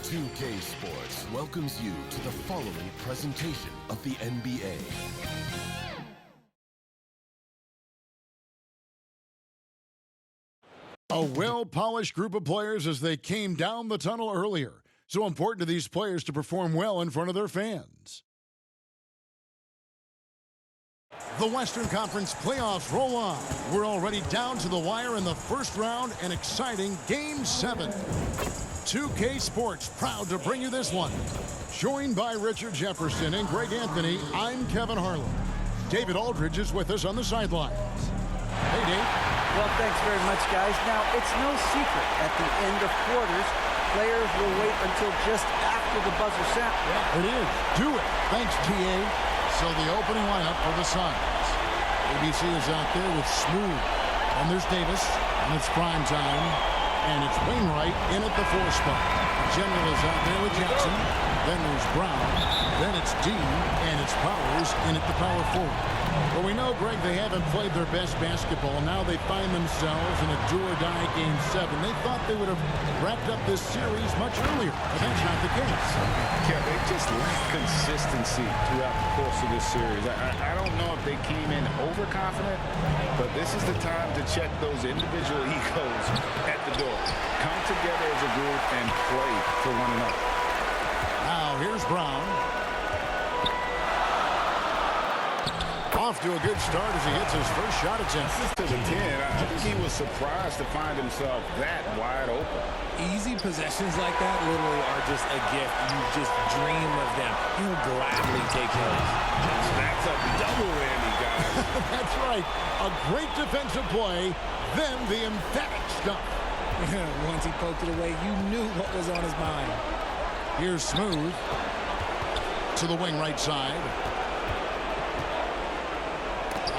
2K Sports welcomes you to the following presentation of the NBA. A well-polished group of players as they came down the tunnel earlier. So important to these players to perform well in front of their fans. The Western Conference playoffs roll on. We're already down to the wire in the first round, an exciting Game 7. 2K Sports proud to bring you this one. Joined by Richard Jefferson and Greg Anthony, I'm Kevin Harlan. David Aldridge is with us on the sidelines. Hey, Dave. Well, thanks very much, guys. Now, it's no secret at the end of quarters, players will wait until just after the buzzer sound. Yeah, it is. Do it. Thanks, TA. So the opening lineup for the Suns. ABC is out there with Smooth. And there's Davis. And it's prime time. And it's Wainwright in at the 4 spot. General is out there with Jackson. Then there's Brown. Then it's D. And it's Powers in at the power forward. Well, we know, Greg, they haven't played their best basketball. Now they find themselves in a do-or-die Game 7. They thought they would have wrapped up this series much earlier, but that's not the case. Yeah, they just lack consistency throughout the course of this series. I don't know if they came in overconfident, but this is the time to check those individual egos at the door. Come together as a group and play for one another. Now, here's Brown. Off to a good start as he hits his first shot attempt. To the 10, I think he was surprised to find himself that wide open. Easy possessions like that literally are just a gift. You just dream of them. He'll gladly take those. That's a double whammy, guys. That's right. A great defensive play, then the emphatic stuff. Once he poked it away, you knew what was on his mind. Here's Smooth to the wing right side.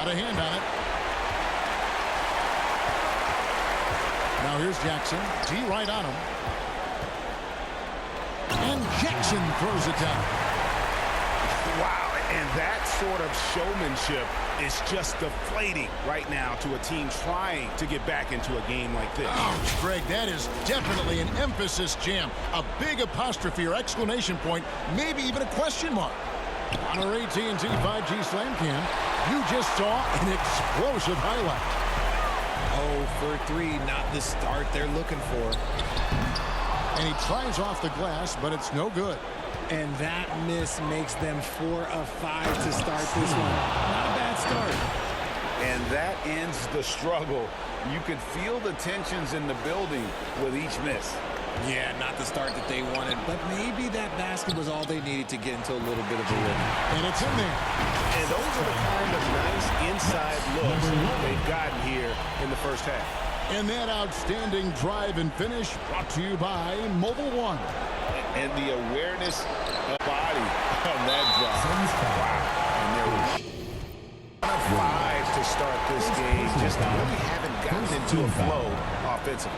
Got a hand on it. Now here's Jackson. D right on him. And Jackson throws it down. Wow, and that sort of showmanship is just deflating right now to a team trying to get back into a game like this. Oh, Greg, that is definitely an emphasis jam. A big apostrophe or exclamation point, maybe even a question mark. On our AT&T 5G Slam Cam, you just saw an explosive highlight. 0 for 3, not the start they're looking for. And he tries off the glass, but it's no good. And that miss makes them 4 of 5 to start this one. Not a bad start. And that ends the struggle. You could feel the tensions in the building with each miss. Yeah, not the start that they wanted, but maybe that basket was all they needed to get into a little bit of a rhythm. And it's in there. And those are the kind of nice inside looks they've gotten here in the first half. And that outstanding drive and finish brought to you by Mobile One. And the awareness of body on that drive. Wow. And there was 5 to start this game. Just really haven't gotten into a flow offensively.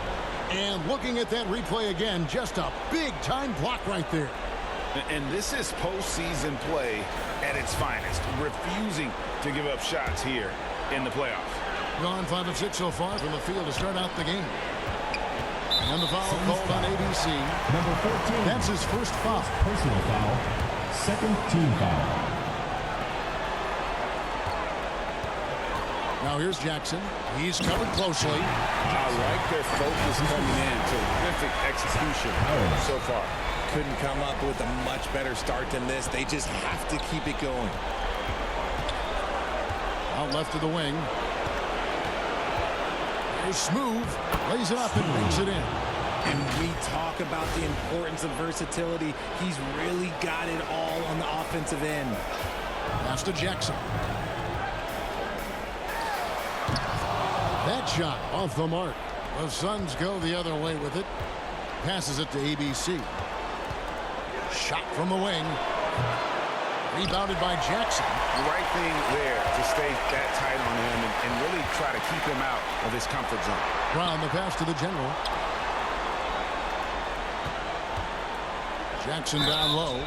And looking at that replay again, just a big-time block right there. And this is postseason play at its finest, refusing to give up shots here in the playoffs. Gone 5 of 6 so far from the field to start out the game. And the foul called on ABC. Number 14. That's his first foul. Personal foul. Second team foul. Now here's Jackson. He's covered closely. I like their focus coming in. Terrific execution so far. Couldn't come up with a much better start than this. They just have to keep it going. Out left of the wing. Here's Smooth. Lays it up and brings it in. And we talk about the importance of versatility. He's really got it all on the offensive end. Pass to Jackson. That shot off the mark. The Suns go the other way with it. Passes it to ABC. Shot from the wing. Rebounded by Jackson. The right thing there to stay that tight on him and really try to keep him out of his comfort zone. Brown, the pass to the general. Jackson down low.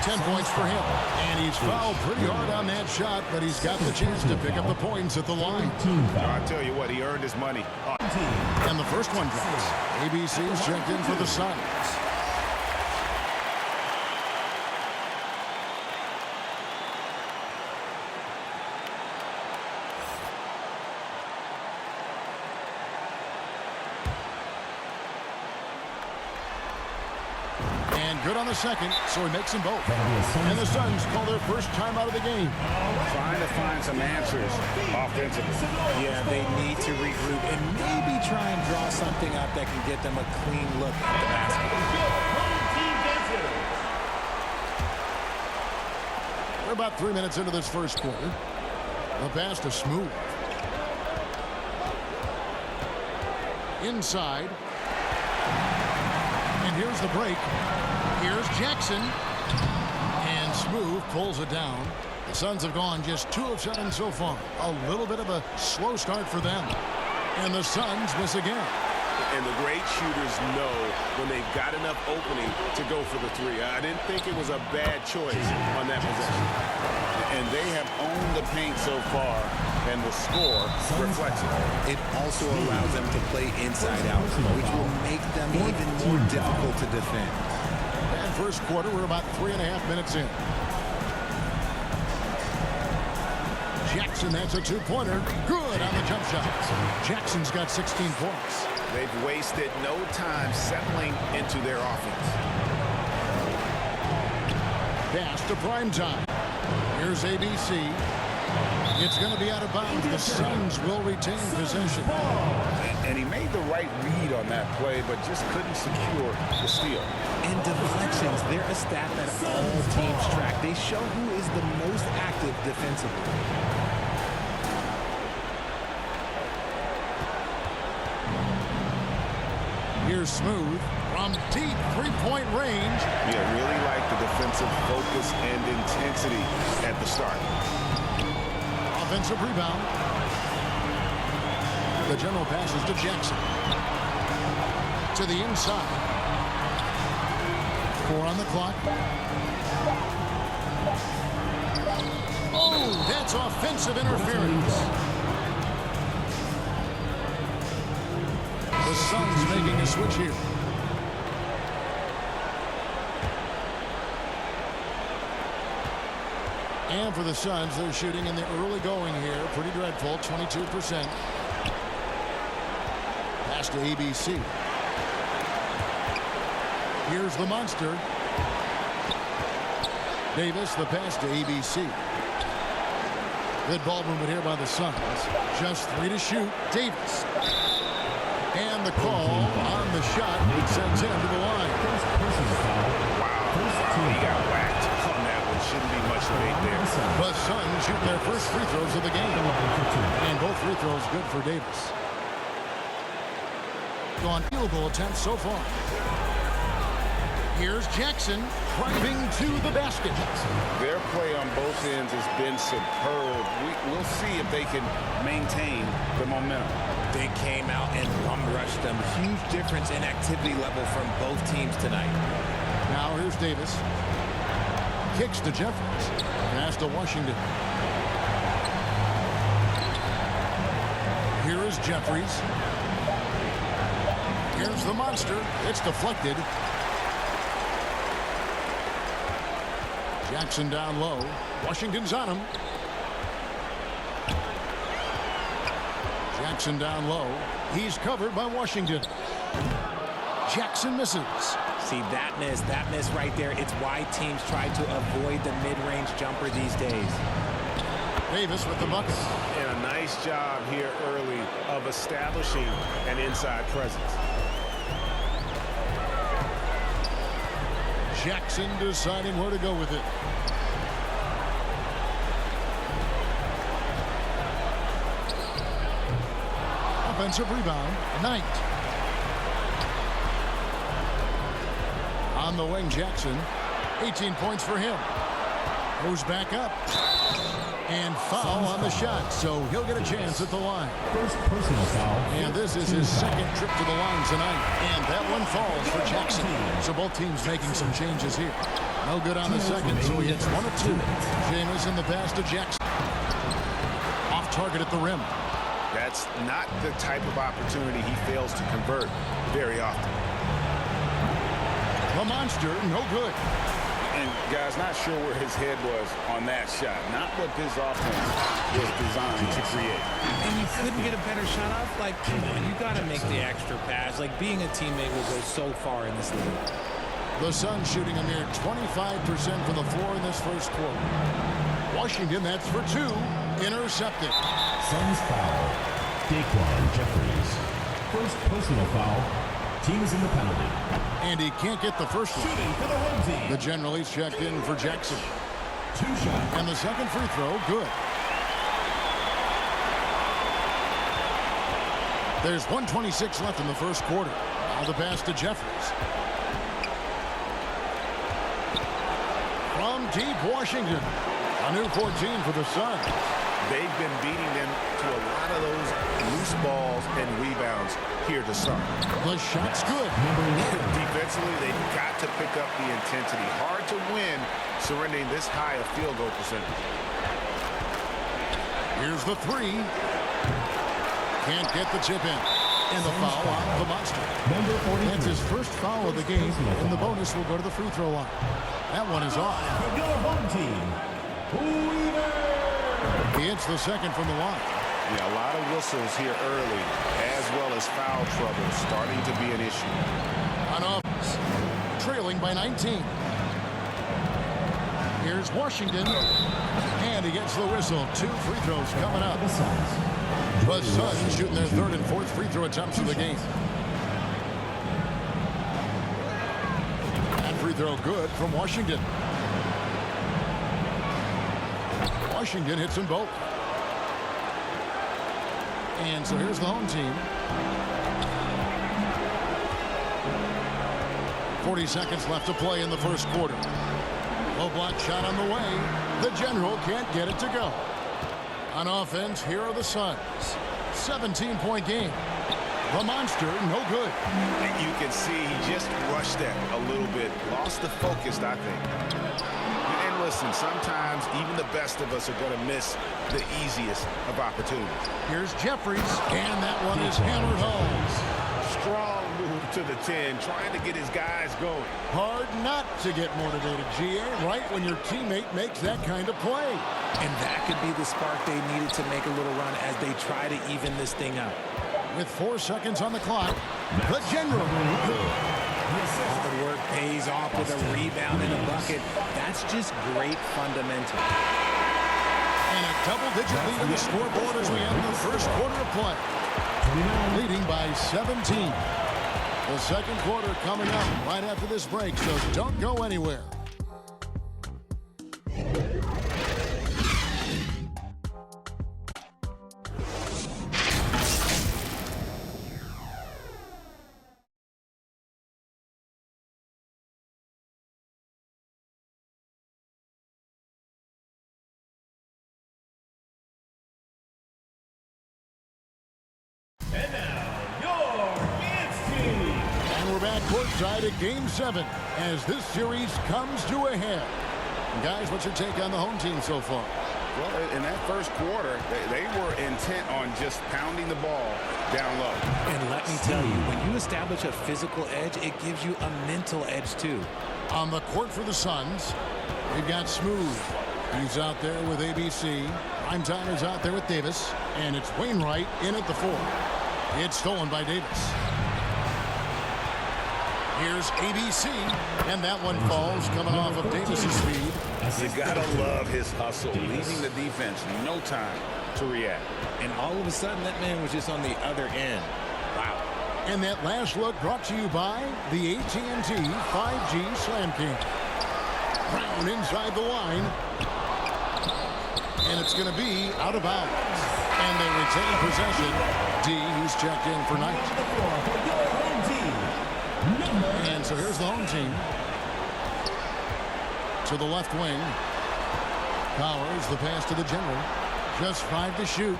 10 points for him. And he's fouled pretty hard on that shot, but he's got the chance to pick up the points at the line. I'll tell you what, he earned his money. And the first one drops. ABC's checked in for the Suns. And good on the second, so he makes them both. That'll be a Suns And the Suns call their first time out of the game. Trying to find some answers offensively. Yeah, they need to regroup and maybe try and draw something up that can get them a clean look at the basket. We're about 3 minutes into this first quarter. The pass to Smooth. Inside. And here's the break. Here's Jackson. And Smooth pulls it down. The Suns have gone just 2 of 7 so far. A little bit of a slow start for them. And the Suns miss again. And the great shooters know when they've got enough opening to go for the three. I didn't think it was a bad choice on that possession. And they have owned the paint so far, and the score reflects it. It also allows them to play inside out, which will make them even more difficult to defend. And first quarter, we're about 3.5 minutes in. Jackson, that's a two-pointer. Good on the jump shot. Jackson's got 16 points. They've wasted no time settling into their offense. Pass to Primetime. Here's ABC. It's going to be out of bounds. The Suns will retain possession. And he made the right read on that play, but just couldn't secure the steal. And deflections, they're a stat that all teams track. They show who is the most active defensively. Here's Smooth from deep three-point range. Yeah, really like the defensive focus and intensity at the start. Offensive rebound. The general passes to Jackson. To the inside. 4 on the clock. Oh, that's offensive interference. The Suns making a switch here. And for the Suns, they're shooting in the early going here. Pretty dreadful, 22%. Pass to ABC. Here's the monster. Davis, the pass to ABC. Good ball movement here by the Suns. Just 3 to shoot. Davis. And the call on the shot sends him to the line. He got whacked on that one. Shouldn't be much debate there. The Suns shoot their first free throws of the game. And both free throws good for Davis. On field goal attempts so far. Here's Jackson driving to the basket. Their play on both ends has been superb. We'll see if they can maintain the momentum. They came out and rushed them. Huge difference in activity level from both teams tonight. Now here's Davis. Kicks to Jeffries. Pass to Washington. Here is Jeffries. Here's the monster. It's deflected. Jackson down low. Washington's on him. Jackson down low. He's covered by Washington. Jackson misses. See, that miss right there. It's why teams try to avoid the mid-range jumper these days. Davis with the bucket. And a nice job here early of establishing an inside presence. Jackson deciding where to go with it. Offensive rebound. Knight. On the wing, Jackson. 18 points for him. Goes back up. And foul on the shot, so he'll get a chance at the line. First personal foul. And this is his second trip to the line tonight. And that one falls for Jackson. So both teams making some changes here. No good on the second, so he hits 1 of 2. Jameis in the pass to Jackson. Off target at the rim. That's not the type of opportunity he fails to convert very often. The monster, no good. And, guys, not sure where his head was on that shot. Not what this offense was designed to create. And you couldn't get a better shot off? Like, come on, you got to make the extra pass. Like, being a teammate will go so far in this league. The Suns shooting a mere 25% from the floor in this first quarter. Washington, that's for two. Intercepted. Suns foul. Daquan Jeffries. First personal foul. Team is in the penalty. And he can't get the first one. Shooting for the home team. The general is checked in for Jackson. Two shots. And the second free throw, good. There's 1:26 left in the first quarter. Now the pass to Jeffries. From deep Washington. A new 14 for the Suns. They've been beating them to a lot of those loose balls and rebounds here to start. The shot's good. Defensively, they've got to pick up the intensity. Hard to win surrendering this high a field goal percentage. Here's the three. Can't get the chip in. And the foul on the monster. Number 43. That's his first foul of the game, and the bonus will go to the free throw line. That one is off. For your home team. Weaver. He hits the second from the line. Yeah, a lot of whistles here early, as well as foul trouble starting to be an issue. On offense, trailing by 19. Here's Washington, and he gets the whistle. Two free throws coming up. The Suns. The Suns shooting their third and fourth free throw attempts of the game. That free throw good from Washington. Washington hits them both. And so here's the home team. 40 seconds left to play in the first quarter. Low block shot on the way. The general can't get it to go. On offense, here are the Suns. 17-point game. The monster, no good. And you can see he just rushed that a little bit. Lost the focus, I think. And listen, sometimes even the best of us are going to miss the easiest of opportunities. Here's Jeffries, and that one is hammered home. Strong move to the 10, trying to get his guys going. Hard not to get motivated, GA, right when your teammate makes that kind of play. And that could be the spark they needed to make a little run as they try to even this thing out. With 4 seconds on the clock, the general. Hard work pays off with a rebound and a bucket. That's just great fundamental. And a double-digit lead on the scoreboard as we end the first quarter of play. Leading by 17. The second quarter coming up right after this break, so don't go anywhere. And now, your dance team. And we're back courtside at Game 7 as this series comes to a head. Guys, what's your take on the home team so far? Well, in that first quarter, they were intent on just pounding the ball down low. And let me tell you, when you establish a physical edge, it gives you a mental edge too. On the court for the Suns, we've got Smooth. He's out there with ABC. Primetime is out there with Davis. And it's Wainwright in at the 4. It's stolen by Davis. Here's ABC, and that one falls coming off of Davis's speed. You gotta love his hustle, leaving the defense no time to react. And all of a sudden, that man was just on the other end. Wow. And that last look brought to you by the AT&T 5G Slam King. Brown inside the line. And it's going to be out of bounds. And they retain possession. D, he's checked in for night. And so here's the home team. To the left wing. Powers, the pass to the general. Just 5 to shoot.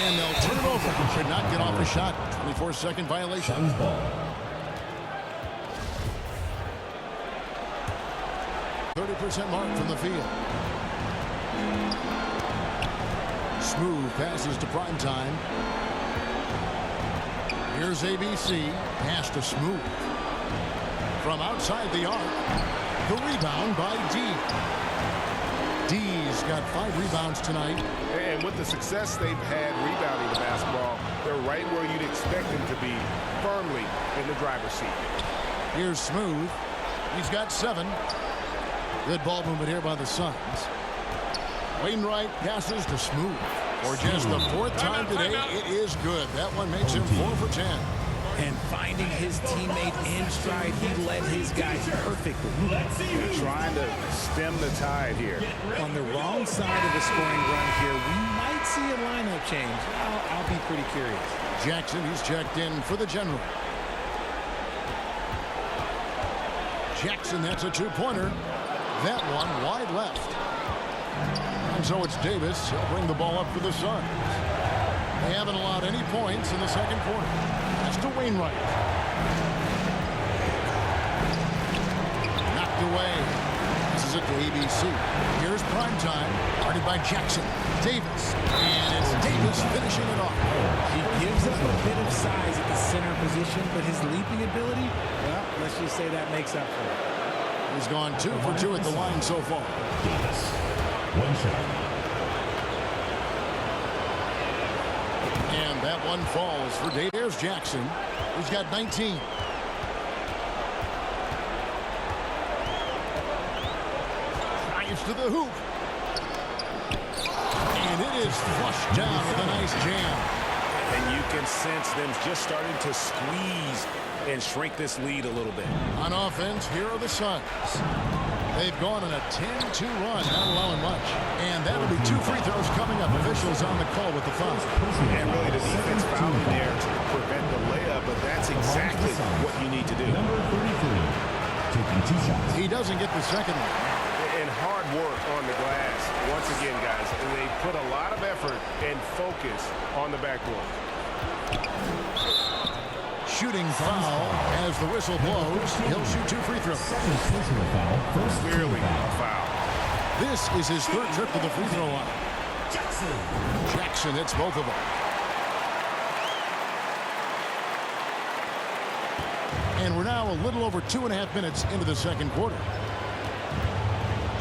And they'll turn it over. Should not get off the shot. 24-second violation. 30% mark from the field. Smooth passes to Primetime. Here's ABC. Pass to Smooth. From outside the arc. The rebound by D. D's got 5 rebounds tonight. And with the success they've had rebounding the basketball, they're right where you'd expect them to be in the driver's seat. Here's Smooth. He's got 7. Good ball movement here by the Suns. Wainwright passes to Smooth. For just the 4th time today, it is good. That one makes him 4 for 10. And finding his teammate in stride, he led his guys perfectly. They're trying to stem the tide here. On the wrong side of the scoring run here, we might see a lineup change. I'll be pretty curious. Jackson, he's checked in for the General. Jackson, that's a 2-pointer. That one wide left. And so it's Davis. He'll bring the ball up for the Suns. They haven't allowed any points in the second quarter. That's to Wainwright. Knocked away. This is it to ABC. Here's primetime. Guarded by Jackson. Davis. And it's Davis finishing it off. He gives up a bit of size at the center position, but his leaping ability, well, let's just say that makes up for it. He's gone 2 for 2 at the line so far. Davis. 1 shot. And that one falls for Davis. There's Jackson. He's got 19. Drives to the hoop. And it is flushed down with a nice jam. And you can sense them just starting to squeeze and shrink this lead a little bit. On offense, here are the Suns. They've gone on a 10-2 run, not allowing much. And that'll be 2 free throws coming up. Officials on the call with the foul. And really the defense fouling there to prevent the layup, but that's exactly what you need to do. Number 33, taking 2 shots. He doesn't get the second one. And hard work on the glass. Once again, guys, they put a lot of effort and focus on the backboard. Shooting foul as the whistle blows. He'll shoot 2 free throws. Second personal foul. First team Clearly a foul. foul. This is his 3rd trip to the free throw line. Jackson hits both of them. And we're now a little over 2.5 minutes into the second quarter.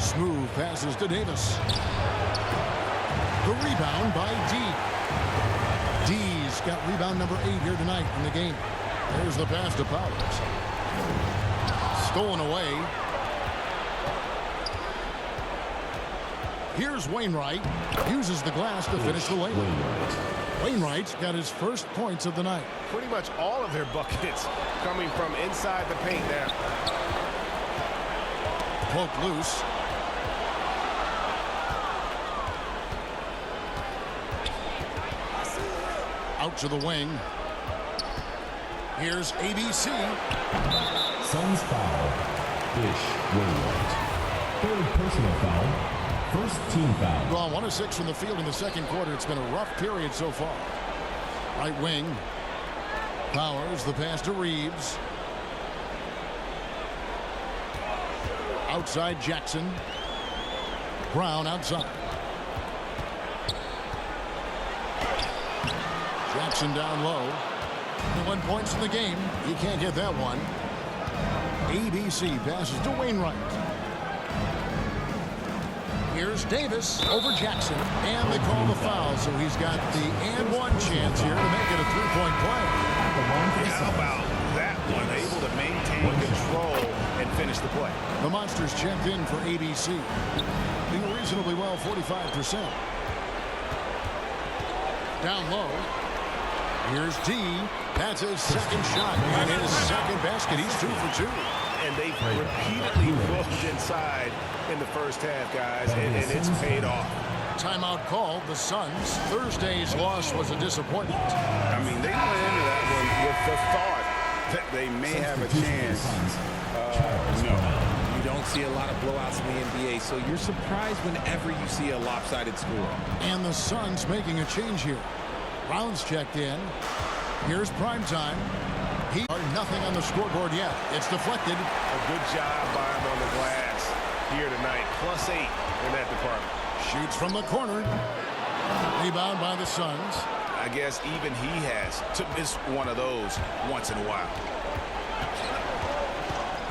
Smooth passes to Davis. The rebound by D. D's got rebound number 8 here tonight in the game. There's the pass to Powers. Stolen away. Here's Wainwright. Uses the glass to finish the lane. Wainwright's got his first points of the night. Pretty much all of their buckets coming from inside the paint now. Poked loose. Out to the wing. Here's ABC. Suns foul. Ish Wainwright. 3rd personal foul. First team foul. Gone 1 of 6 from the field in the second quarter. It's been a rough period so far. Right wing. Powers, the pass to Reeves. Outside Jackson. Brown outside. Jackson down low. 1 points in the game. He can't get that one. ABC passes to Wainwright. Here's Davis over Jackson. And they call the foul, so he's got the and 1 chance here to make it a 3-point play. How about that one? Able to maintain control and finish the play. The Monsters checked in for ABC. Doing reasonably well, 45%. Down low. Here's D. That's his second shot. And his second basket. He's 2 for 2. And they've repeatedly moved inside in the first half, guys, and it's paid off. Timeout called. The Suns. Thursday's loss was a disappointment. I mean, they went into that one with the thought that they may have a chance. No. You don't see a lot of blowouts in the NBA, so you're surprised whenever you see a lopsided score. And the Suns making a change here. Brown's checked in. Here's primetime. He are nothing on the scoreboard yet. It's deflected. A good job by him on the glass here tonight. +8 in that department. Shoots from the corner. Rebound by the Suns. I guess even he has to miss one of those once in a while.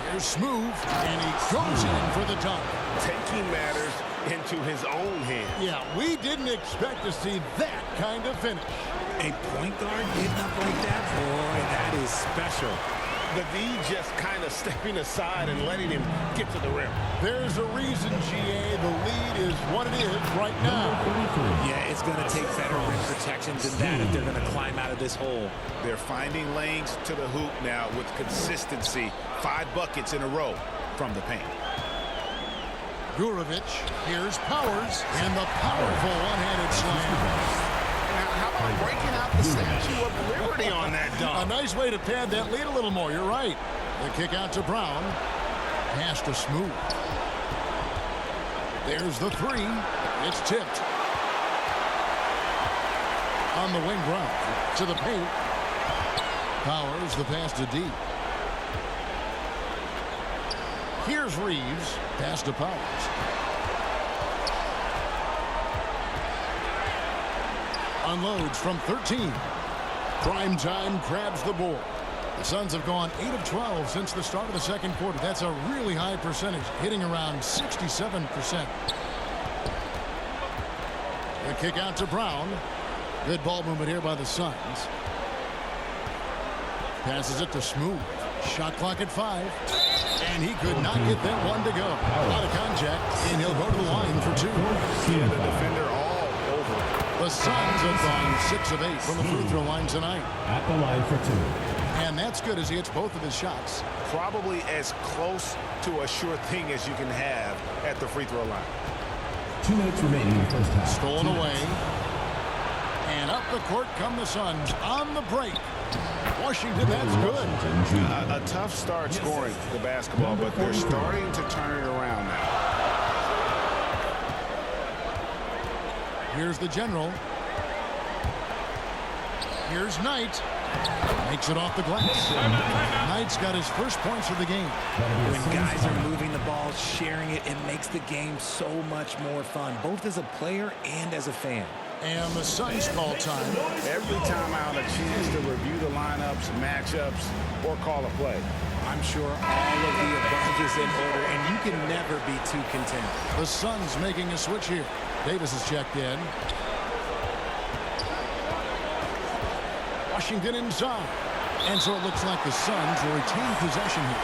Here's Smooth, and he goes in for the dunk. Taking matters into his own hands. Yeah, we didn't expect to see that kind of finish. A point guard getting up like that, boy, that is special. The D just kind of stepping aside and letting him get to the rim. There's a reason, GA. The lead is what it is right now. Yeah, it's going to take better rim protection than that if they're going to climb out of this hole. They're finding lanes to the hoop now with consistency. 5 buckets in a row from the paint. Gurovic, here's Powers, and the powerful one-handed slam. Now, how about breaking out the Statue of Liberty on that A dunk? nice way to pad that lead a little more. You're right. The kick out to Brown. Pass to Smooth. There's the 3. It's tipped. On the wing Brown. To the paint. Powers, the pass to D. Here's Reeves. Pass to Powers. Unloads from 13. Prime time grabs the board. The Suns have gone 8 of 12 since the start of the second quarter. That's a really high percentage, hitting around 67%. The kick out to Brown. Good ball movement here by the Suns. Passes it to Smooth. Shot clock at 5. And he could not get that one to go. Out of contact, and he'll go to the line for 2. Yeah, the defender all over it. The Suns have gone 6 of 8 from the free throw line tonight. At the line for 2. And that's good as he hits both of his shots. Probably as close to a sure thing as you can have at the free throw line. 2 minutes remaining in the first half. Stolen away. And up the court come the Suns on the break. Washington, that's good. A tough start scoring the basketball, but they're starting to turn it around now. Here's the general. Here's Knight. Makes it off the glass. Knight's got his first points of the game. When guys are moving the ball, sharing it, it makes the game so much more fun, both as a player and as a fan. And the Suns call time. Every time out, a chance to review the lineups, matchups, or call a play. I'm sure all of the above is in order, and you can never be too content. The Suns making a switch here. Davis is checked in. Washington inside. And so it looks like the Suns will retain possession here.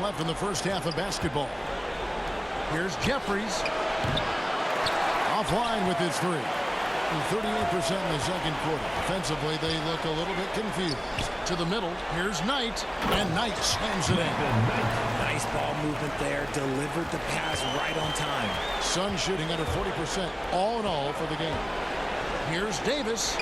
Left in the first half of basketball. Here's Jeffries. Offline with his 3. 38% in the second quarter. Offensively, they look a little bit confused. To the middle, here's Knight, and Knight slams it in. Nice ball movement there. Delivered the pass right on time. Suns shooting under 40% all in all for the game. Here's Davis.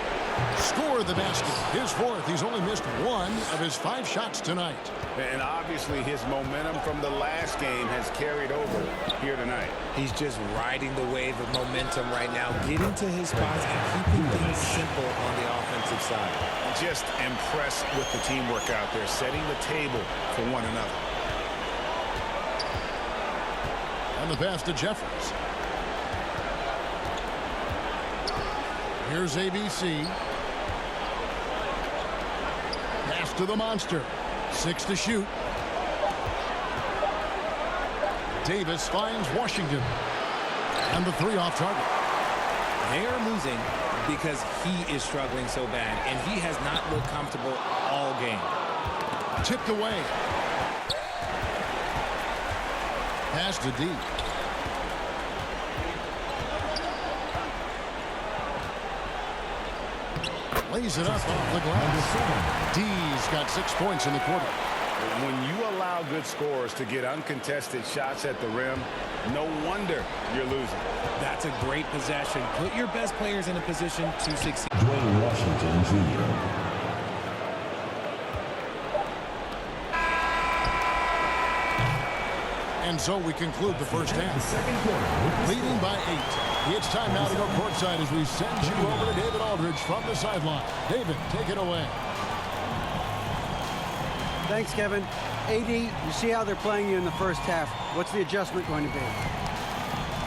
Score the basket. His 4th. He's only missed 1 of his 5 shots tonight. And obviously his momentum from the last game has carried over here tonight. He's just riding the wave of momentum right now, getting to his spots and keeping things simple on the offensive side. Just impressed with the teamwork out there, setting the table for one another. And the pass to Jeffries. Here's ABC. Pass to the monster. 6 to shoot. Davis finds Washington. And the 3 off target. They are losing because he is struggling so bad, and he has not looked comfortable all game. Tipped away. Pass to D. Lays it up off the glass. D's got 6 points in the quarter. When you allow good scorers to get uncontested shots at the rim, no wonder you're losing. That's a great possession. Put your best players in a position to succeed. Dwayne Washington Jr. And so we conclude the first half. Second quarter. Leading by 8. It's time now to go courtside as we send you over to David Aldridge from the sideline. David, take it away. Thanks, Kevin. AD, you see how they're playing you in the first half. What's the adjustment going to be?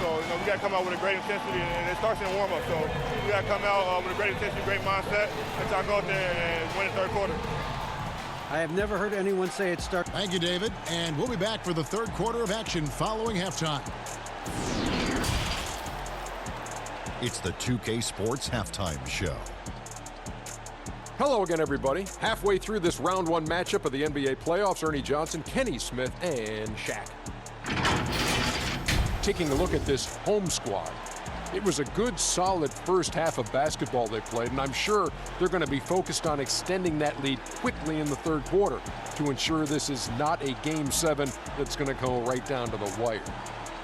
So, we got to come out with a great intensity, and it starts in the warm-up. So, we got to come out with a great intensity, great mindset, and try to go out there and win the third quarter. I have never heard anyone say it started. Thank you, David. And we'll be back for the third quarter of action following halftime. It's the 2K Sports Halftime Show. Hello again, everybody. Halfway through this round one matchup of the NBA playoffs, Ernie Johnson, Kenny Smith, and Shaq. Taking a look at this home squad. It was a good, solid first half of basketball they played, and I'm sure they're going to be focused on extending that lead quickly in the third quarter to ensure this is not a Game 7 that's going to go right down to the wire.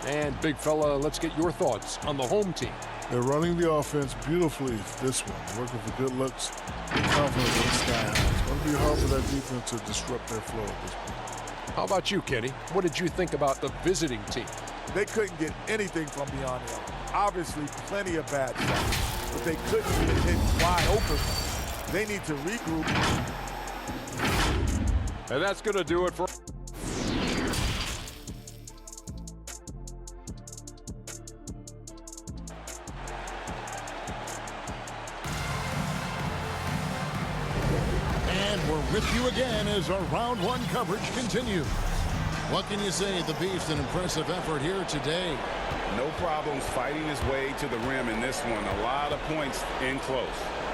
And, big fella, let's get your thoughts on the home team. They're running the offense beautifully this one, working for good looks and confidence on sky high. It's going to be hard for that defense to disrupt their flow at this point. How about you, Kenny? What did you think about the visiting team? They couldn't get anything from beyond the arc. Obviously, plenty of bad shots, but they couldn't get hit wide open. They need to regroup. And that's going to do it for... With you again as our round one coverage continues. What can you say? The Beast, an impressive effort here today. No problems fighting his way to the rim in this one. A lot of points in close.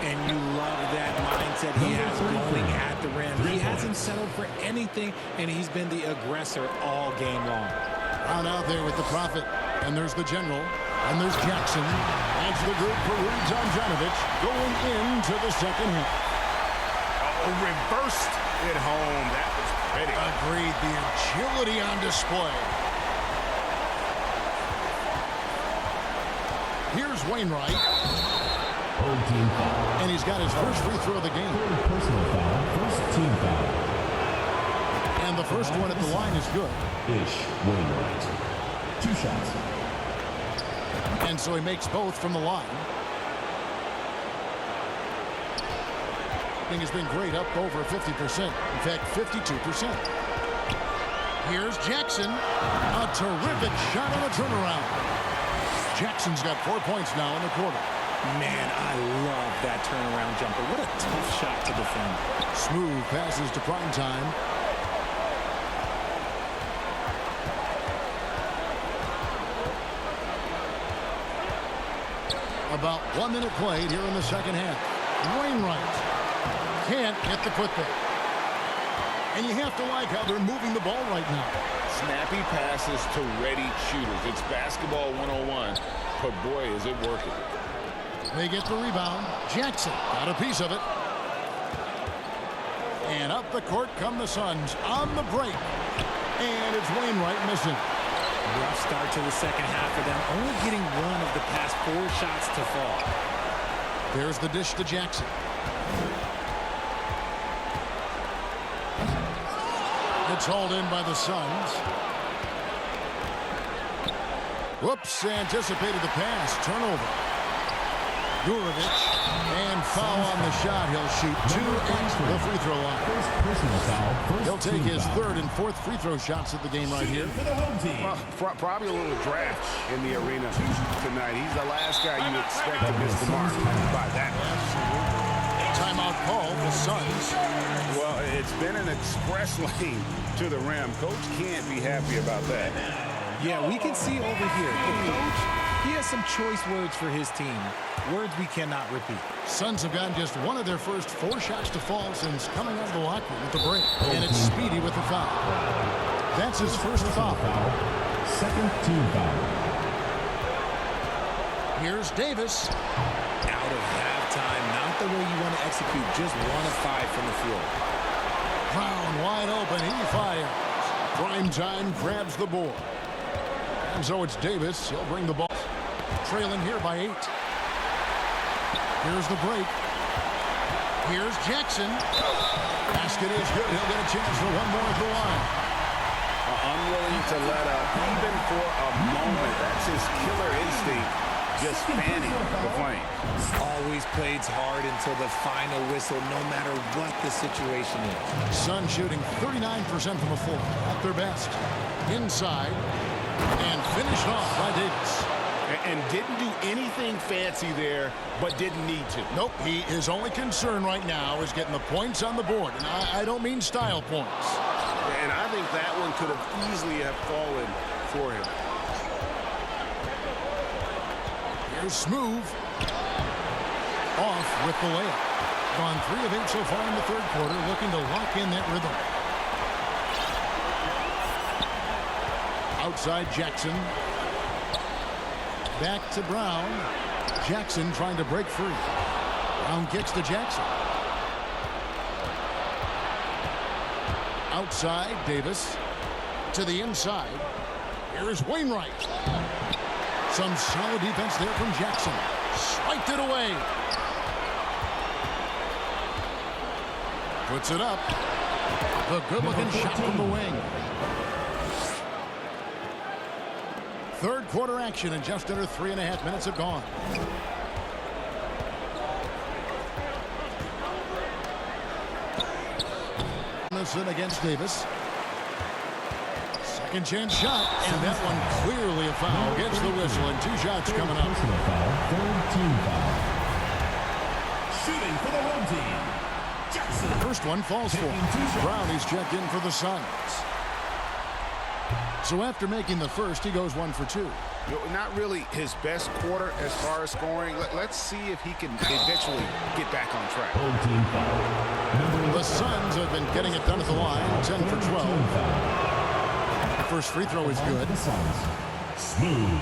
And you love that mindset he has going at the rim. He hasn't settled for anything, and he's been the aggressor all game long. On out there with the Prophet. And there's the General. And there's Jackson. That's the group for Rudy Tomjanovich going into the second half. Reversed it home. That was pretty. Agreed. The agility on display. Here's Wainwright. Team foul. And he's got his first free throw of the game. Third personal foul. First team foul. And the first one at the line is good. Wainwright. 2 shots. And so he makes both from the line. Has been great, up over 50%. In fact, 52%. Here's Jackson. A terrific shot on the turnaround. Jackson's got 4 points now in the quarter. Man, I love that turnaround jumper. What a tough shot to defend. Smooth passes to prime time. About 1 minute played here in the second half. Wainwright can't get the putback. And you have to like how they're moving the ball right now. Snappy passes to ready shooters. It's basketball 101, but boy, is it working. They get the rebound. Jackson got a piece of it. And up the court come the Suns on the break. And it's Wainwright missing. Rough start to the second half for them, only getting one of the past 4 shots to fall. There's the dish to Jackson. It's hauled in by the Suns. Whoops, anticipated the pass. Turnover. Gurovic. And foul on the shot. He'll shoot 2 at the free throw line. First personal foul. He'll take his third and fourth free throw shots of the game right here. For the home team. Well, probably a little draft in the arena tonight. He's the last guy you expect to miss the mark by that. Timeout call, the Suns. Well, it's been an express lane to the rim. Coach can't be happy about that. Yeah, we can see over here. The coach, he has some choice words for his team. Words we cannot repeat. Suns have gotten just one of their first 4 shots to fall since coming out of the locker room with the break. And it's Speedy with the foul. That's his first foul. Second team foul. Here's Davis. Out of halftime, not the way you want to execute, just 1 of 5 from the floor. Brown wide open, he fires. Prime time grabs the board. And so it's Davis, he'll bring the ball. Trailing here by 8. Here's the break. Here's Jackson. Basket is good, he'll get a chance for one more at the line. Unwilling to let up, even for a moment. That's his killer instinct, just fanning the flame. Always plays hard until the final whistle, no matter what the situation is. Sun shooting 39% from the floor, at their best. Inside, and finished off by Davis. And didn't do anything fancy there, but didn't need to. Nope, his only concern right now is getting the points on the board. And I don't mean style points. And I think that one could have easily have fallen for him. Here's Smooth. Off with the layup. Gone 3 of 8 so far in the third quarter, looking to lock in that rhythm. Outside Jackson. Back to Brown. Jackson trying to break free. Brown kicks to Jackson. Outside Davis. To the inside. Here's Wainwright. Some solid defense there from Jackson. Swiped it away. Puts it up. The good-looking shot from the wing. Third quarter action, and just under 3.5 minutes have gone. Anderson against Davis. Second chance shot, and that one clearly a foul. Gets the whistle, and 2 shots coming up. Third team foul. Shooting for the home team. Jackson. The first one falls for him. Brown is checked in for the Suns. So after making the first, he goes 1 for 2. Not really his best quarter as far as scoring. Let's see if he can eventually get back on track. Home team foul. The Suns have been getting it done at the line, 10 for 12. The first free throw is good. The Suns. Smooth.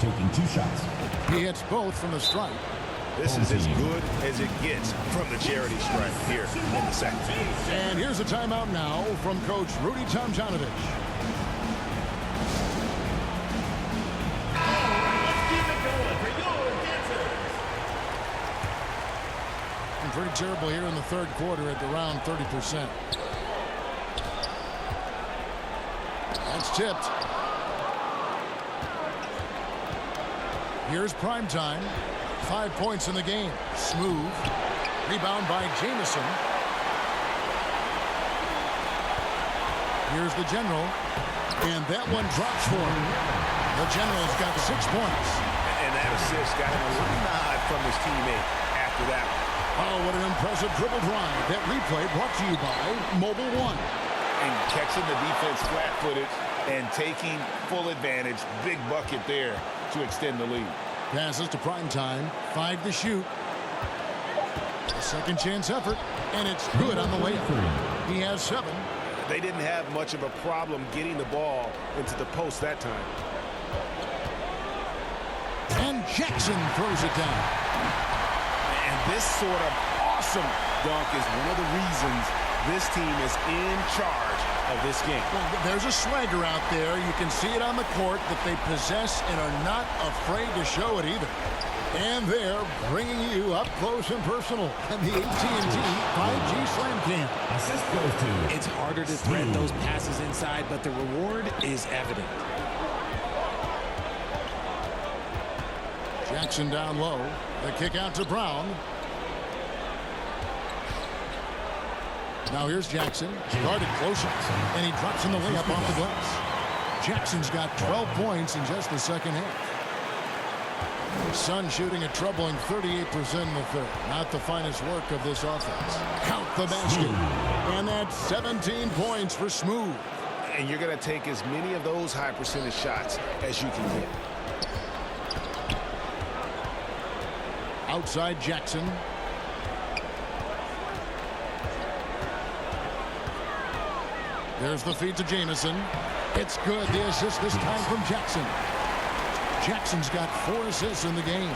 Taking 2 shots. He hits both from the stripe. This is as good as it gets from the charity stripe here in the second. And here's a timeout now from Coach Rudy Tomjanovich. Pretty terrible here in the third quarter at around 30%. That's tipped. Here's prime time. 5 points in the game. Smooth. Rebound by Jamison. Here's the General. And that one drops for him. The General's got 6 points. And that assist got him a little nod from his teammate after that one. Oh, what an impressive dribble drive. That replay brought to you by Mobile One. And catching the defense flat-footed and taking full advantage. Big bucket there to extend the lead. Passes to prime time. 5 to shoot. A second chance effort. And it's good on the layup. He has 7. They didn't have much of a problem getting the ball into the post that time. And Jackson throws it down. And this sort of awesome dunk is one of the reasons this team is in charge of this game. Well, there's a swagger out there. You can see it on the court that they possess and are not afraid to show it either. And they're bringing you up close and personal in the AT&T 5G Slam Cam. Assist goes to. It's harder to thread those passes inside, but the reward is evident. Jackson down low. The kick out to Brown. Now here's Jackson. Guarded closer. And he drops in the layup off the glass. Jackson's got 12 points in just the second half. Sun shooting a troubling 38% in the third. Not the finest work of this offense. Count the basket. And that's 17 points for Smooth. And you're going to take as many of those high percentage shots as you can get. Outside Jackson. There's the feed to Jamison. It's good. The assist this time from Jackson. Jackson's got 4 assists in the game.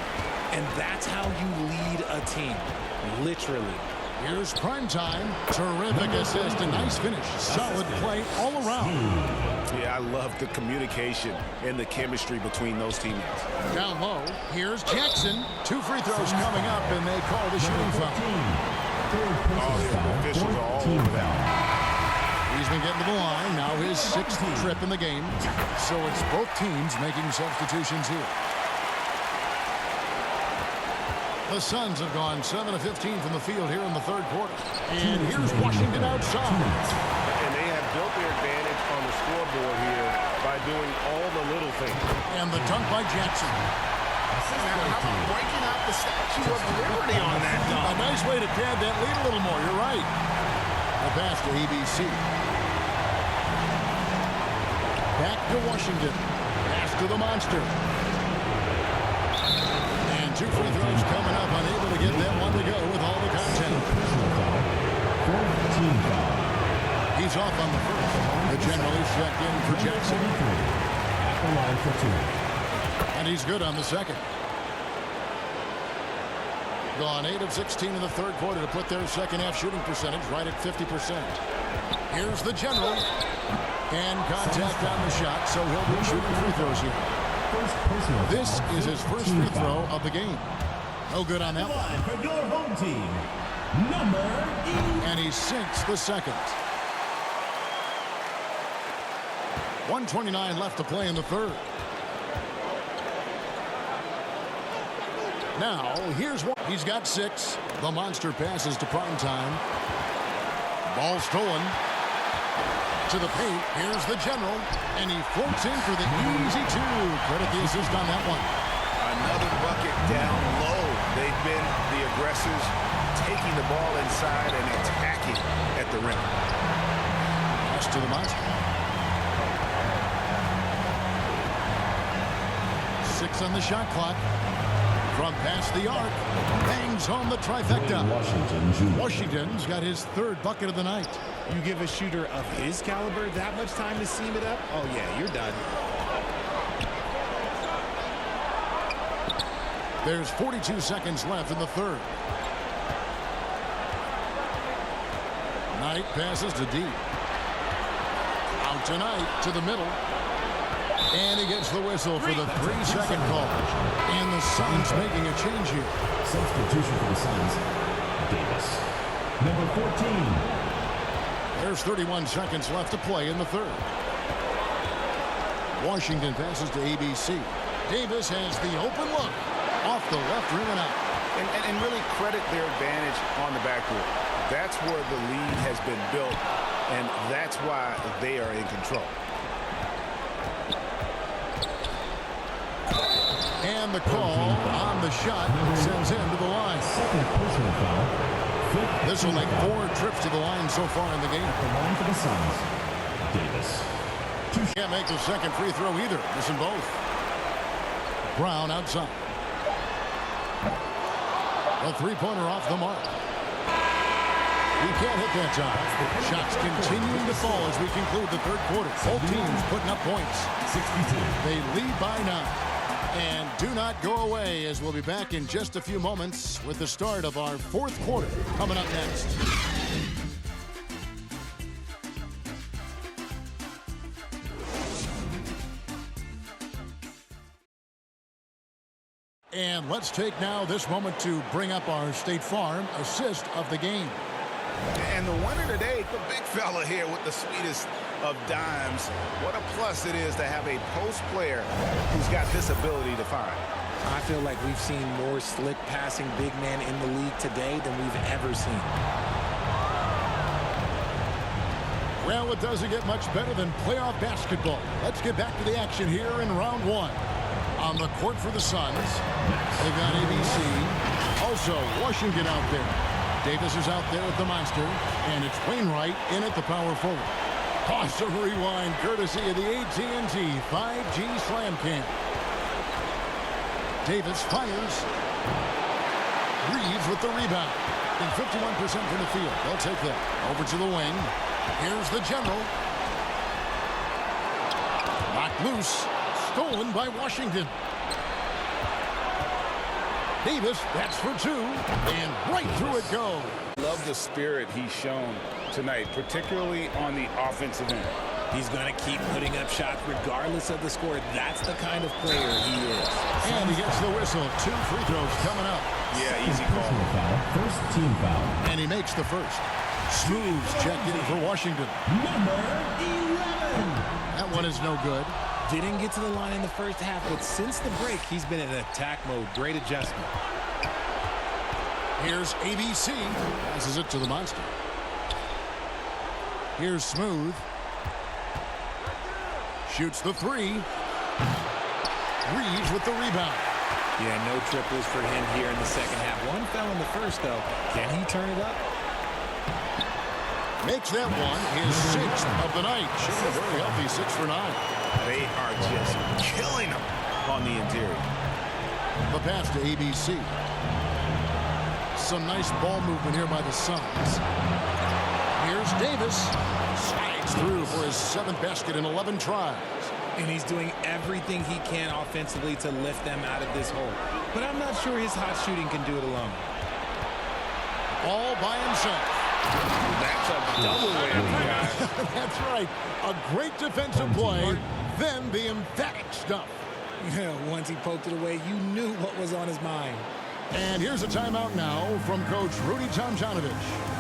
And that's how you lead a team. Literally. Here's prime time. Terrific assist. A nice finish. Solid play all around. Yeah, I love the communication and the chemistry between those teammates. Down low. Here's Jackson. 2 free throws coming up, and they call the shooting foul. Oh, the officials are all over that. He's been getting to the line. Now his 6th trip in the game. So it's both teams making substitutions here. The Suns have gone 7 of 15 from the field here in the third quarter. And here's Washington outside. And they have built their advantage on the scoreboard here by doing all the little things. And the dunk by Jackson. Now, how about breaking out the Statue of Liberty on that dunk? A nice way to pad that lead a little more. You're right. The pass to ABC. Back to Washington. Pass to the Monster. And 2 free throws coming up. Unable to get that one to go with all the content. He's off on the first. The general is checked in for Jackson. At the line for 2. And he's good on the second. Gone 8 of 16 in the third quarter to put their second half shooting percentage right at 50%. Here's the general. And contact on the shot, so he'll be shooting free throws here. This is his first free throw of the game. No good on that one. For your home team, number 8. And he sinks the second. 1:29 left to play in the third. Now, here's one. He's got 6. The Monster passes to Primetime. Ball stolen. To the paint. Here's the general. And he floats in for the easy 2. Credit the assist on that one. Another bucket down low. They've been the aggressors, taking the ball inside and attacking at the rim. Pass to the Monster. 6 on the shot clock. From past the arc, bangs home the trifecta. Washington's got his 3rd bucket of the night. You give a shooter of his caliber that much time to seam it up? Oh, yeah, you're done. There's 42 seconds left in the third. Knight passes to deep. Out to Knight to the middle. And he gets the whistle for the 3-second call. And the Suns making a change here. Substitution for the Suns, Davis. Number 14. There's 31 seconds left to play in the third. Washington passes to ABC. Davis has the open look. Off the left rim and out. And really credit their advantage on the backcourt. That's where the lead has been built, and that's why they are in control. And the call on the shot sends him to the line. Second personal foul. This will make 4 trips to the line so far in the game. At the line for the Suns, Davis. Can't make the second free throw either. Missing both. Brown outside. A 3-pointer off the mark. He can't hit that time. Shots continuing to fall as we conclude the third quarter. Both teams putting up points. 62. They lead by 9. And do not go away, as we'll be back in just a few moments with the start of our fourth quarter coming up next. And let's take now this moment to bring up our State Farm assist of the game. And the winner today, the big fella here with the sweetest of dimes. What a plus it is to have a post player who's got this ability to find. I feel like we've seen more slick passing big man in the league today than we've ever seen. Well, it doesn't get much better than playoff basketball. Let's get back to the action here in round 1. On the court for the Suns, they've got ABC. Also, Washington out there. Davis is out there with the Monster, and it's Wainwright in at the power forward. Awesome rewind courtesy of the AT&T 5G Slam Cam. Davis fires. Reeves with the rebound. And 51% from the field. They'll take that. Over to the wing. Here's the general. Knocked loose. Stolen by Washington. Davis, that's for 2. And right through it goes. Love the spirit he's shown tonight, particularly on the offensive end. He's going to keep putting up shots regardless of the score. That's the kind of player he is. And he gets the whistle. 2 free throws coming up. Yeah, easy call. First team foul. And he makes the first. Smooth's checked in for Washington. Number 11. That one is no good. Didn't get to the line in the first half, but since the break, he's been in attack mode. Great adjustment. Here's ABC. Passes it to the Monster. Here's Smooth. Shoots the 3. Reeves with the rebound. Yeah, no triples for him here in the second half. One fell in the first, though. Can he turn it up? Makes that one his 6th of the night. Shooting a very healthy 6 for 9. They are just killing them on the interior. The pass to ABC. Some nice ball movement here by the Suns. Here's Davis. Slides through for his 7th basket in 11 tries. And he's doing everything he can offensively to lift them out of this hole. But I'm not sure his hot shooting can do it alone. All by himself. That's a double whammy, guys. That's right. A great defensive play, then the emphatic stuff. Yeah, once he poked it away, you knew what was on his mind. And here's a timeout now from Coach Rudy Tomjanovich.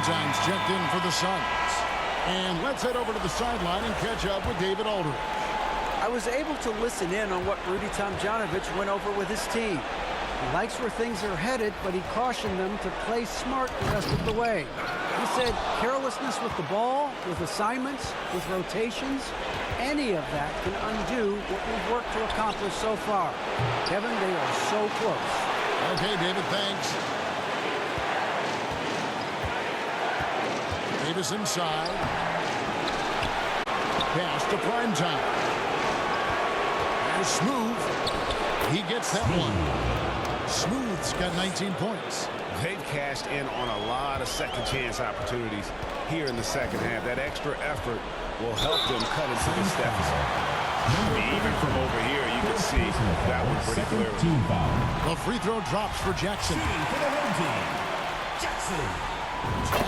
Times checked in for the Suns. And let's head over to the sideline and catch up with David Aldridge. I was able to listen in on what Rudy Tomjanovich went over with his team. He likes where things are headed, but he cautioned them to play smart the rest of the way. He said carelessness with the ball, with assignments, with rotations, any of that can undo what we've worked to accomplish so far. Kevin, they are so close. Okay, David, thanks. Davis inside. Pass to Primetime. There's Smooth. He gets that one. Smooth's got 19 points. They've cashed in on a lot of second chance opportunities here in the second half. That extra effort will help them cut into this deficit. Even from over here, you can see that one pretty clearly. The free throw drops for Jackson.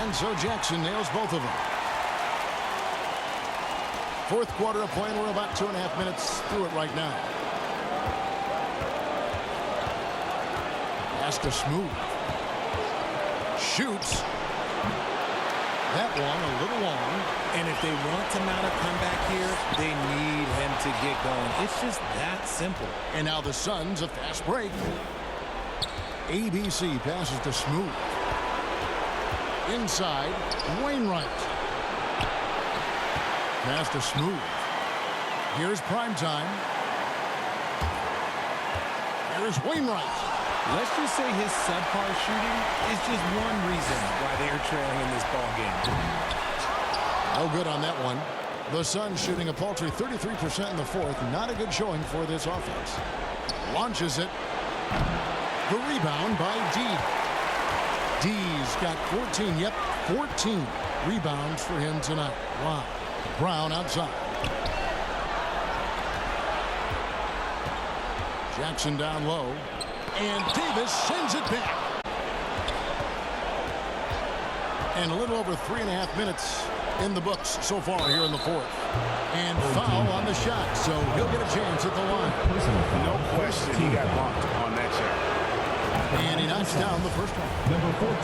And so Jackson nails both of them. Fourth quarter of play, and we're about 2.5 minutes through it right now. Pass to Smooth. Shoots. That one a little long. And if they want to mount a comeback here, they need him to get going. It's just that simple. And now the Suns, a fast break. ABC passes to Smooth. Inside, Wainwright. Pass to Smooth. Here's Primetime. Here's Wainwright. Let's just say his subpar shooting is just one reason why they are trailing in this ball game. No good on that one. The Suns shooting a paltry 33% in the fourth. Not a good showing for this offense. Launches it. The rebound by D. D's got 14. Yep, 14 rebounds for him tonight. Wow. Brown outside. Jackson down low. And Davis sends it back. And a little over 3.5 minutes in the books so far here in the fourth. And foul on the shot, so he'll get a chance at the line. No question he got bumped on that shot. And he knocks down the first one. Number 14,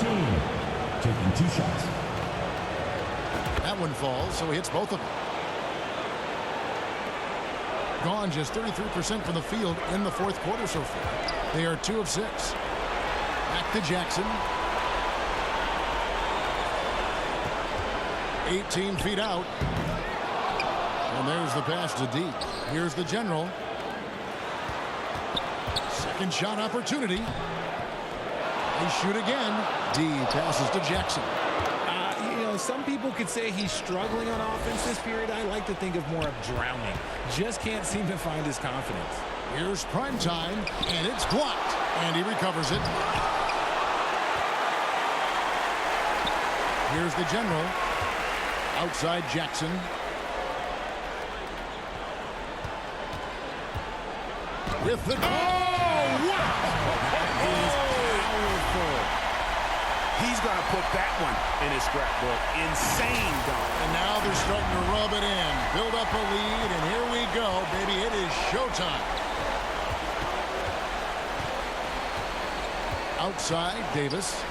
taking 2 shots. That one falls, so he hits both of them. Gone just 33% from the field in the fourth quarter so far. They are 2 of 6. Back to Jackson. 18 feet out. And there's the pass to D. Here's the general. Second shot opportunity. They shoot again. D passes to Jackson. Some people could say he's struggling on offense this period. I like to think of more of drowning. Just can't seem to find his confidence. Here's prime time, and it's blocked. And he recovers it. Here's the general. Outside Jackson. With the... Oh, wow! He's powerful. He's going to put that one in his scrapbook. Insane dunk. And now they're starting to rub it in. Build up a lead, and here we go, baby. It is showtime. Outside, Davis.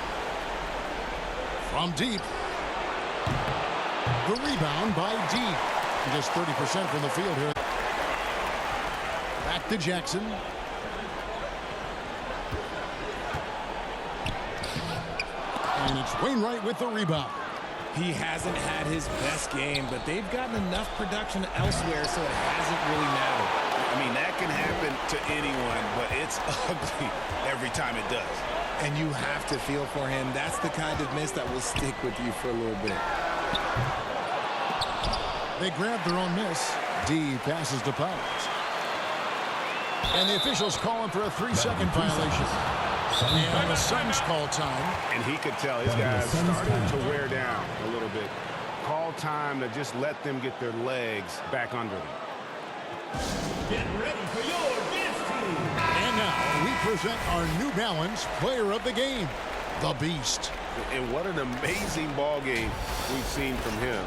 From deep. The rebound by D. Just 30% from the field here. Back to Jackson. And it's Wainwright with the rebound. He hasn't had his best game, but they've gotten enough production elsewhere, so it hasn't really mattered. I mean, that can happen to anyone, but it's ugly every time it does. And you have to feel for him. That's the kind of miss that will stick with you for a little bit. They grab their own miss. D passes to Powers. And the officials calling for a 3-second violation. And the Suns call time. And he could tell his guys starting to wear down a little bit. Call time to just let them get their legs back under them. Get ready for your dance team. And now we present our New Balance player of the game, the Beast. And what an amazing ball game we've seen from him.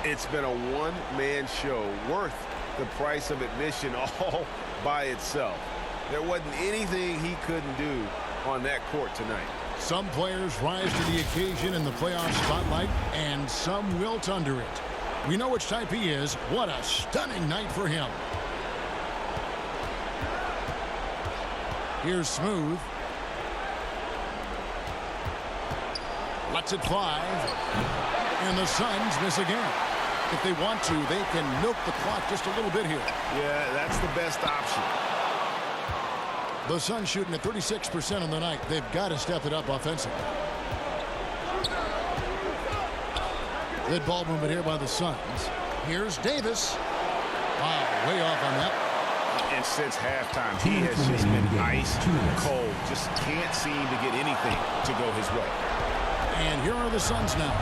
It's been a one-man show worth the price of admission all by itself. There wasn't anything he couldn't do on that court tonight. Some players rise to the occasion in the playoff spotlight, and some wilt under it. We know which type he is. What a stunning night for him. Here's Smooth. Lets it fly. And the Suns miss again. If they want to, they can milk the clock just a little bit here. Yeah, that's the best option. The Suns shooting at 36% on the night. They've got to step it up offensively. Good ball movement here by the Suns. Here's Davis. Wow, way off on that. And since halftime, he has just been ice cold. Just can't seem to get anything to go his way. And here are the Suns now.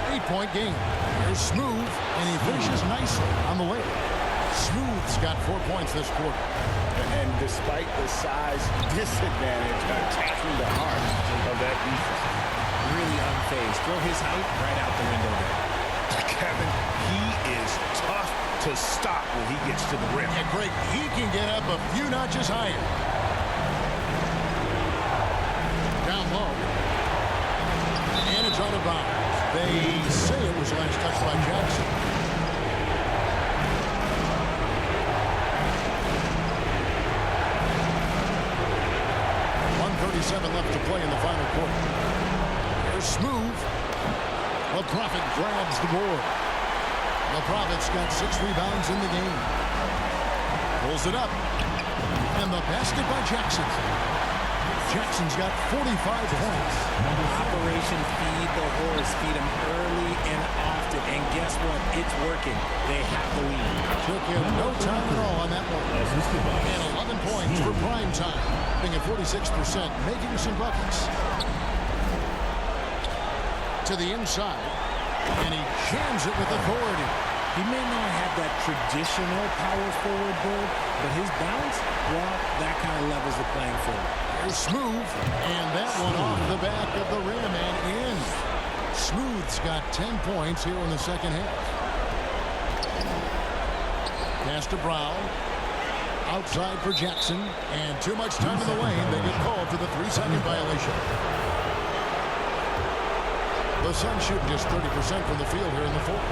8-point game. Here's Smooth, and he finishes nicely on the way. Smooth's got 4 points this quarter. And despite the size disadvantage, attacking the heart of that defense. Really unfazed. Throw his height right out the window there. Kevin, he is tough to stop when he gets to the rim. And Greg, he can get up a few notches higher. Down low. And it's out of bounds. They say it was last touched by Jackson. Left to play in the final quarter. Here's Smooth. The Prophet grabs the board. The Prophet's got 6 rebounds in the game. Pulls it up. And the basket by Jackson. Jackson's got 45 points. Operation Feed the Horse. Feed him early and often. And guess what? It's working. They have the lead. Took him no time at all on that one. And 11 points for prime time. Being at 46%, making some buckets. To the inside. And he jams it with authority. He may not have that traditional power forward build, but his bounce, well, that kind of levels the playing field. Here's Smooth, and that one off the back of the rim and in. Smooth's got 10 points here in the second half. Pass to Brown. Outside for Jackson, and too much time in the lane. They get called for the 3-second violation. The Suns shooting just 30% from the field here in the fourth.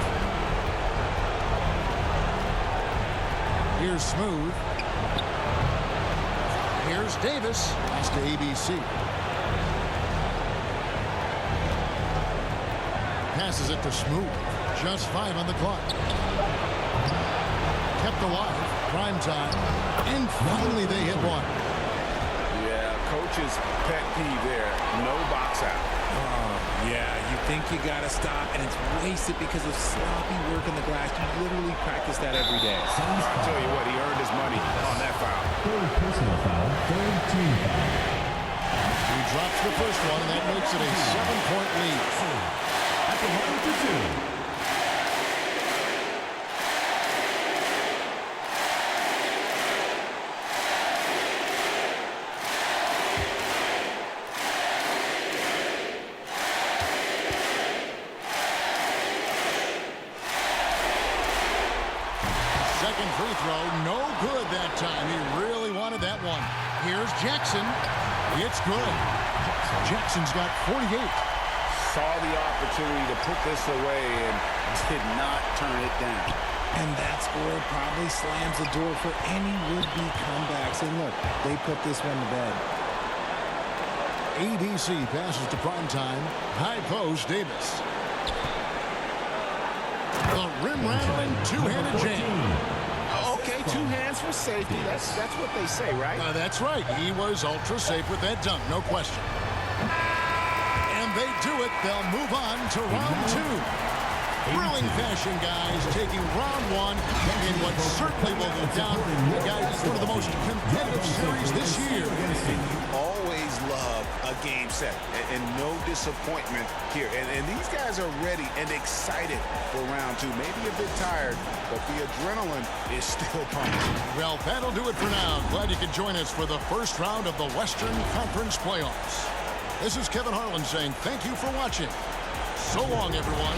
Here's Smooth. Here's Davis. Pass to ABC. Passes it to Smooth. Just 5 on the clock. Kept alive. Prime time. And finally they hit one. Yeah, coach's pet peeve there. No box out. Yeah, you think you got to stop, and it's wasted because of sloppy work in the glass. You literally practice that every day. I'll tell you what, he earned his money on that foul. Third personal foul, third team foul. He drops the first one, and that makes it a 7-point lead. At the line for two. Second free throw, no good that time. He really wanted that one. Here's Jackson. It's good. Jackson's got 48. Saw the opportunity to put this away and did not turn it down. And that score probably slams the door for any would-be comebacks. And look, they put this one to bed. ADC passes to primetime. High post, Davis. The rim-rattling two-handed jam. Okay, two hands for safety. That's what they say, right? That's right. He was ultra safe with that dunk, no question. And they do it. They'll move on to round two. Thrilling fashion, guys, taking round one in what certainly will go down, guys, one of the most competitive series this year. Always love a game set, and no disappointment here. And these guys are ready and excited for round two. Maybe a bit tired, but the adrenaline is still pumping. Well, that'll do it for now. Glad you could join us for the first round of the Western Conference Playoffs. This is Kevin Harlan saying thank you for watching. So long, everyone.